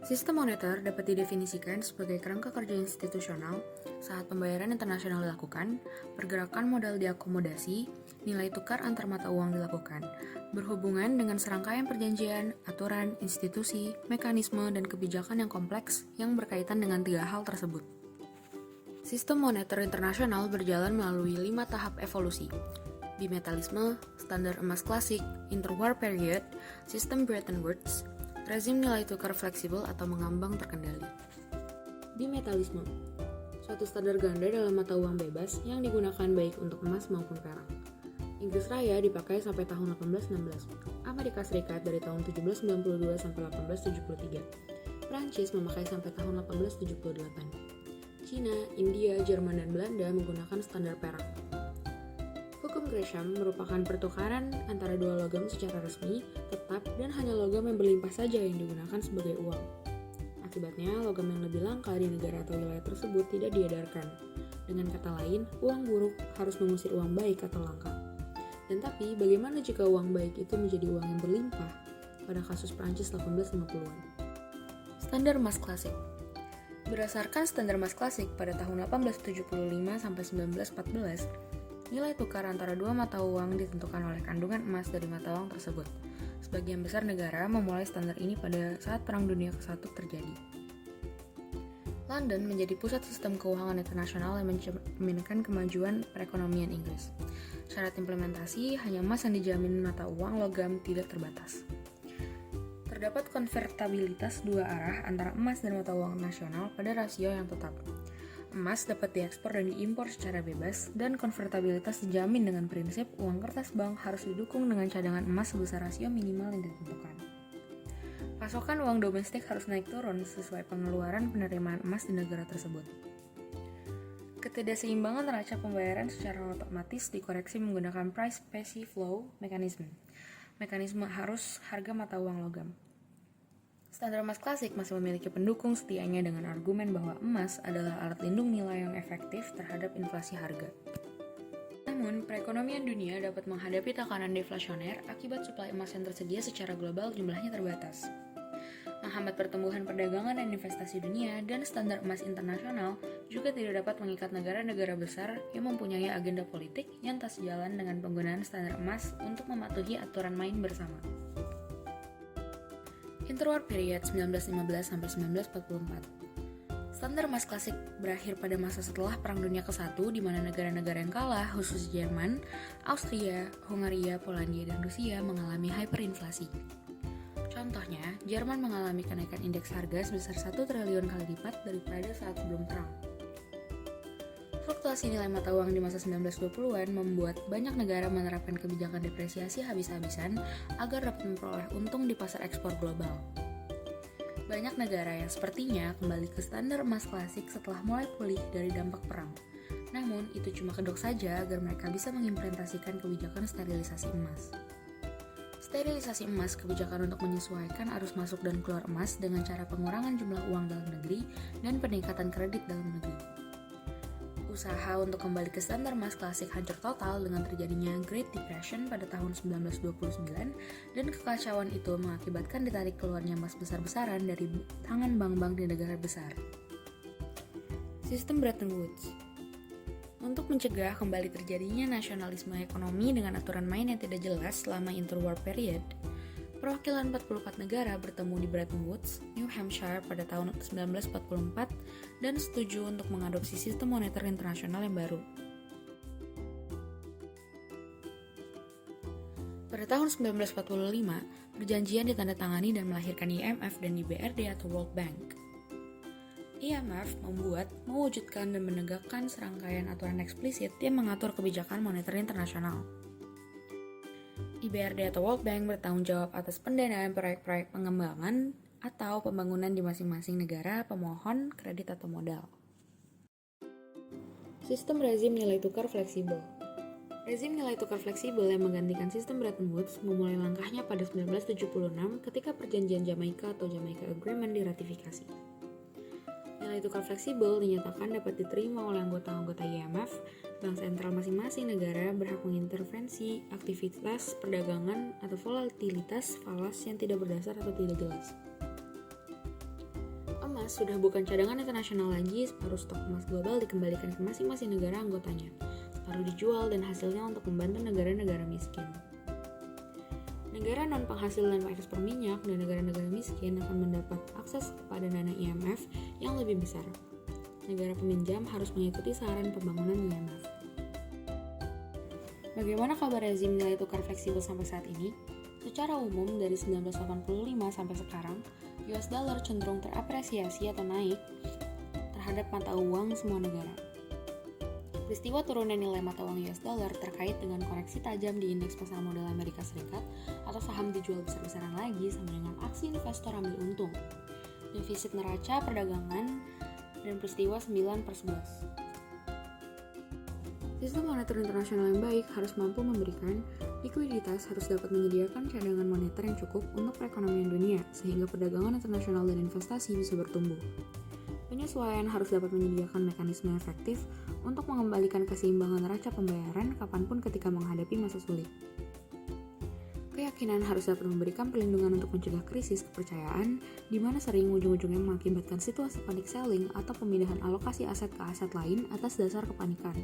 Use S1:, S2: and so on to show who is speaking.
S1: Sistem moneter dapat didefinisikan sebagai kerangka kerja institusional saat pembayaran internasional dilakukan, pergerakan modal diakomodasi, nilai tukar antar mata uang dilakukan, berhubungan dengan serangkaian perjanjian, aturan, institusi, mekanisme, dan kebijakan yang kompleks yang berkaitan dengan tiga hal tersebut. Sistem moneter internasional berjalan melalui 5 tahap evolusi: bimetalisme, standar emas klasik, interwar period, sistem Bretton Woods, rezim nilai tukar fleksibel atau mengambang terkendali. Bimetalisme, suatu standar ganda dalam mata uang bebas yang digunakan baik untuk emas maupun perak. Inggris Raya dipakai sampai tahun 1816, Amerika Serikat dari tahun 1792 sampai 1873, Prancis memakai sampai tahun 1878. Cina, India, Jerman, dan Belanda menggunakan standar perak. Hukum Gresham merupakan pertukaran antara dua logam secara resmi, tetap, dan hanya logam yang berlimpah saja yang digunakan sebagai uang. Akibatnya, logam yang lebih langka di negara atau wilayah tersebut tidak diedarkan. Dengan kata lain, uang buruk harus mengusir uang baik atau langka. Dan tapi, bagaimana jika uang baik itu menjadi uang yang berlimpah? Pada kasus Prancis 1850-an. Standar emas klasik. Berdasarkan standar emas klasik pada tahun 1875 sampai 1914, nilai tukar antara dua mata uang ditentukan oleh kandungan emas dari mata uang tersebut. Sebagian besar negara memulai standar ini pada saat Perang Dunia ke-1 terjadi. London menjadi pusat sistem keuangan internasional yang mencerminkan kemajuan perekonomian Inggris. Syarat implementasi hanya emas yang dijamin mata uang logam tidak terbatas. Terdapat konvertibilitas dua arah antara emas dan mata uang nasional pada rasio yang tetap. Emas dapat diekspor dan diimpor secara bebas, dan konvertibilitas dijamin dengan prinsip uang kertas bank harus didukung dengan cadangan emas sebesar rasio minimal yang ditentukan. Pasokan uang domestik harus naik turun sesuai pengeluaran penerimaan emas di negara tersebut. Ketidakseimbangan neraca pembayaran secara otomatis dikoreksi menggunakan price passive flow mechanism, mekanisme arus harga mata uang logam. Standar emas klasik masih memiliki pendukung setianya dengan argumen bahwa emas adalah alat lindung nilai yang efektif terhadap inflasi harga. Namun, perekonomian dunia dapat menghadapi tekanan deflasioner akibat suplai emas yang tersedia secara global jumlahnya terbatas. Menghambat pertumbuhan perdagangan dan investasi dunia, dan standar emas internasional juga tidak dapat mengikat negara-negara besar yang mempunyai agenda politik yang tak sejalan dengan penggunaan standar emas untuk mematuhi aturan main bersama. Interwar period 1915-1944. Standar emas klasik berakhir pada masa setelah Perang Dunia ke-1 di mana negara-negara yang kalah, khusus Jerman, Austria, Hungaria, Polandia, dan Rusia mengalami hyperinflasi. Contohnya, Jerman mengalami kenaikan indeks harga sebesar 1 triliun kali lipat daripada saat sebelum perang. Fluktuasi nilai mata uang di masa 1920-an membuat banyak negara menerapkan kebijakan depresiasi habis-habisan agar dapat memperoleh untung di pasar ekspor global. Banyak negara yang sepertinya kembali ke standar emas klasik setelah mulai pulih dari dampak perang. Namun, itu cuma kedok saja agar mereka bisa mengimplementasikan kebijakan sterilisasi emas. Sterilisasi emas kebijakan untuk menyesuaikan arus masuk dan keluar emas dengan cara pengurangan jumlah uang dalam negeri dan peningkatan kredit dalam negeri. Usaha untuk kembali ke standar emas klasik hancur total dengan terjadinya Great Depression pada tahun 1929, dan kekacauan itu mengakibatkan ditarik keluarnya emas besar-besaran dari tangan bank-bank di negara besar. Sistem Bretton Woods. Untuk mencegah kembali terjadinya nasionalisme ekonomi dengan aturan main yang tidak jelas selama interwar period, perwakilan 44 negara bertemu di Bretton Woods, New Hampshire pada tahun 1944 dan setuju untuk mengadopsi sistem moneter internasional yang baru. Pada tahun 1945, perjanjian ditandatangani dan melahirkan IMF dan IBRD atau World Bank. IMF membuat, mewujudkan, dan menegakkan serangkaian aturan eksplisit yang mengatur kebijakan moneter internasional. IBRD atau World Bank bertanggung jawab atas pendanaan proyek-proyek pengembangan atau pembangunan di masing-masing negara pemohon kredit atau modal. Sistem rezim nilai tukar fleksibel. Rezim nilai tukar fleksibel yang menggantikan sistem Bretton Woods memulai langkahnya pada 1976 ketika perjanjian Jamaika atau Jamaica Agreement diratifikasi. Nilai tukar fleksibel dinyatakan dapat diterima oleh anggota-anggota IMF. Bank sentral masing-masing negara berhak mengintervensi aktivitas perdagangan atau volatilitas falas yang tidak berdasar atau tidak jelas. Emas sudah bukan cadangan internasional lagi, separuh stok emas global dikembalikan ke masing-masing negara anggotanya. Separuh dijual dan hasilnya untuk membantu negara-negara miskin. Negara non-penghasil dan pengekspor minyak dan negara-negara miskin akan mendapat akses kepada dana IMF yang lebih besar. Negara peminjam harus mengikuti saran pembangunan IMF. Bagaimana kabar rezim nilai tukar fleksibel sampai saat ini? Secara umum, dari 1985 sampai sekarang, US dollar cenderung terapresiasi atau naik terhadap mata uang semua negara. Peristiwa turunnya nilai mata uang US dollar terkait dengan koreksi tajam di indeks pasar modal Amerika Serikat atau saham dijual besar-besaran lagi sama dengan aksi investor ambil untung. Defisit neraca perdagangan dan peristiwa 9/11. Sistem moneter internasional yang baik harus mampu memberikan likuiditas, harus dapat menyediakan cadangan moneter yang cukup untuk perekonomian dunia, sehingga perdagangan internasional dan investasi bisa bertumbuh. Penyesuaian harus dapat menyediakan mekanisme efektif untuk mengembalikan keseimbangan neraca pembayaran kapanpun ketika menghadapi masa sulit. Keyakinan harus dapat memberikan perlindungan untuk mencegah krisis kepercayaan, di mana sering ujung-ujungnya mengakibatkan situasi panic selling atau pemindahan alokasi aset ke aset lain atas dasar kepanikan.